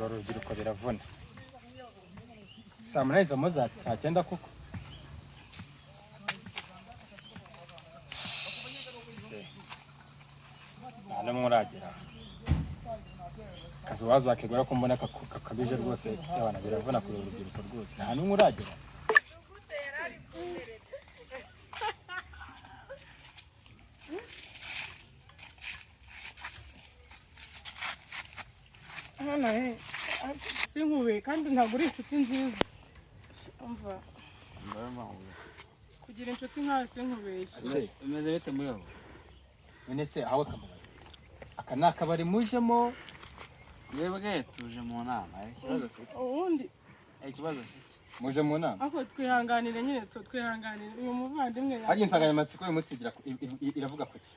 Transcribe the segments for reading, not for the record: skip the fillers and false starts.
urubyiruko biravuna. Saa munani zo muzatsi saa 9 kuko. Nta muragera. Kazi wazakegura ko mbona kakabije rwose y'abana biravuna kuri urubyiruko rwose. Nta muragera. Sinkube kandi ntabwo uri inshuti nziza. Umva. Kugira inshuti nkawe sinkubeshye. Umeze bite muyo? None se aho kamubaza. Aka nakabari mujemo yebwe tuje mu nama ikibazo ubundi ikibazo muje mu nama ako twihanganire nyine twihanganire uyu muvandimwe hari insanganyamatsiko y'umusigira iravuga kuki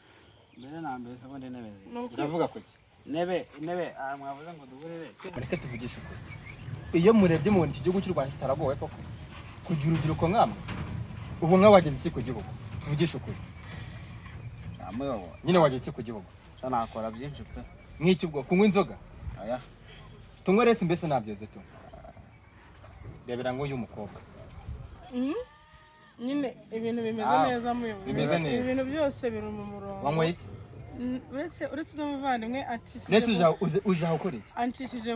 mbere na mbere so ndi nebeze iravuga kuki nebe mwavuze ngo duhurire reka tuvugishe ukuri iyo murebye mu iki gihugu cy'u Rwanda kitaragowe koko kugira urubyiruko nkamwe ubu mwabageze iki ku gihugu tuvugishe ukuri amuyobo nyine wageze iki ku gihugu nakora byinshi pe nk'iki ubwo kunywa inzoga aya tunywe rese mbese nabyoze tu rebera ngo uyu mukobwa nyine ibintu bimeze neza muyobo bimeze neza ibintu byose biri mu murongo wanywe iki uretse n'umuvandimwe acishije netse uje aho ukora iki ancishije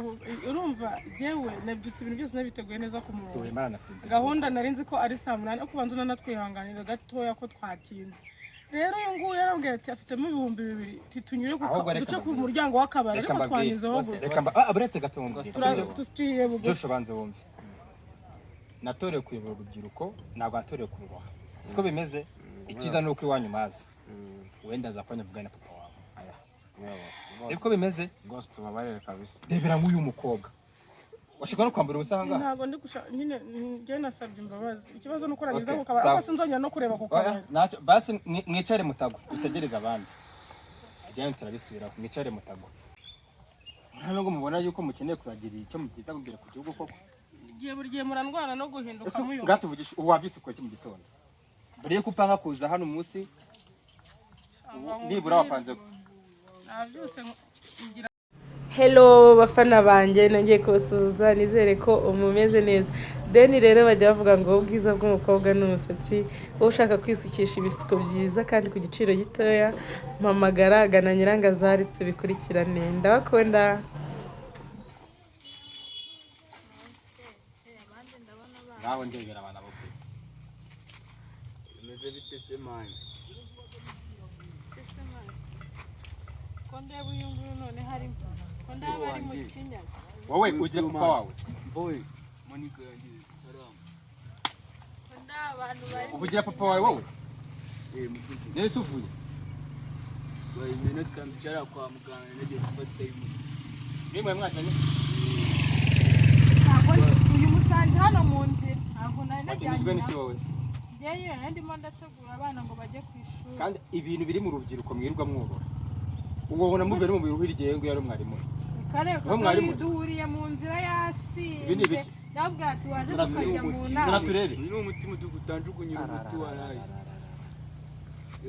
urumva jewe nabyutse ibintu byose nabiteguye neza ku murongo tuwemara nasinze gahunda nari nzi ko ari saa 8 ariko banzu nanatwihanganira gatoya ko twatinze rero uyu nguyu yarambwiye ati afitemo 2,000 tunyure duce ku muryango w'akabari ariko twanyuzeho gusa reka aburetse gatongo tuciye bugo Joshua banze wumve natorewe kuyobora urubyiruko ntabwo natorewe kurubaha siko bimeze ikiza nuko iwanyu mazi wenda azakanya vugana papa wawe aya siko bimeze ghost tubabarire kabisa rebera nk'uyu mukobwa washika no kwambara ubusanga ntabwo ndi gushaka nyine ngiye nasabye imbabazi ikibazo nuko ragiza ku kabari ariko sinzongera no kureba ku kabari nacyo basi mwicare mutago utegereza abandi ajyanye turabisubira ku mwicare mutago ntabwo mubona yuko mukeneye kuzagira icyo mugiza kugira ku gihugu koko igihe buri gihe murandwana no guhinduka muyo ngatuvugisha uwabyitse uko mu gitondo mbere yo kupanga kuza hano umunsi nibura wapanze nabyutse ngira Hello bafana banjye nongeye kubasuhuza nizere ko umumeze neza deni rero bajya bavuga ngo ubwiza bw'umukobwa n'umusatsi wowe ushaka kwisukisha ibisuko byiza kandi ku giciro gitoya mpamagara gana Nyirangazari tubikurikirane ndabakunda naho ndegera abana bo bimeze bite se manye konde buyungu none hari konde bari mu kinyaga wowe ugiye papa wawe boy Monica yangize salam konde abantu bari ubugira papa wawe wowe mukiki nere suvuye boy mena kambyara kwa muganga nagiye gufata imuti nimwe mwajyanye uyu musanze hano mu nzira ntabwo nari najyanye n'iki wowe yewe ndimo ndategura abana ngo bajye ku ishuri kandi ibintu biri mu rubyiruko mwirwa mwurora ubwo ubona muve no mu biruhiriye ngo yari mwarimu kareko duhuriye mu nzira yasinze nabwo ati waje kujya mu nama turebe ni umutima dugutanjugunyira umuti waraye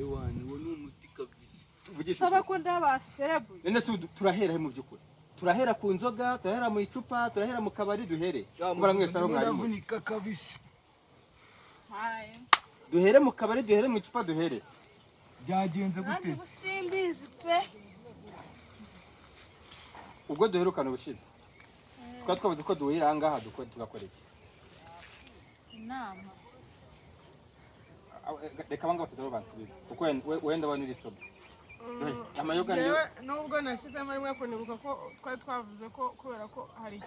ewani wo ni umuti kabisa tuvugisha saba ko ndabaserebu nene se turahera mu byukuri turahera ku nzoga turahera mu icupa turahera mu kabari duhere ngora mwese ari mwarimu ndavunika kabisa duhere mu kabari duhere mu icupa duhere byagenze gute simbizi pe ubwo duherukana ubushize twari twavuze ko duhira aha ngaha tugakora iki inama reka abanga batatu bansubiza kuko wenda wanyura isomo amayoga niyo nubwo nashyizemo rimwe kunibuka ko twari twavuze ko kubera ko hari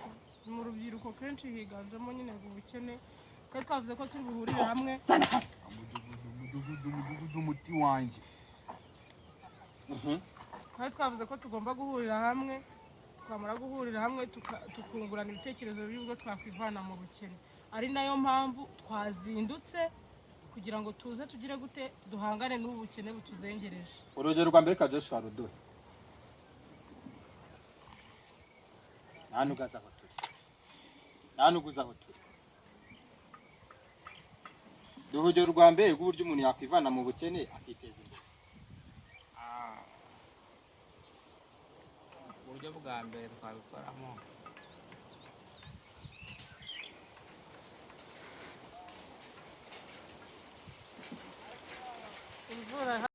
mu rubyiruko kenshi higanjemo nyine ubukene twari twavuze ko turi buhurire hamwe umudugudu umuti wanjye twari twavuze ko tugomba guhurira hamwe twamara guhurira hamwe tukungurana ibitekerezo by'ubwo twakwivana mu bukene ari nayo mpamvu twazindutse kugira ngo tuze tugire gute duhangane n'ubu bukene butuzengereje urugero rwa mbere ka Joshua ruduhe nanugaza aho turi urugero rwa mbere rw'uburyo umuntu yakwivana mu bukene akiteza imbere uburyo bwa mbere twabikoramo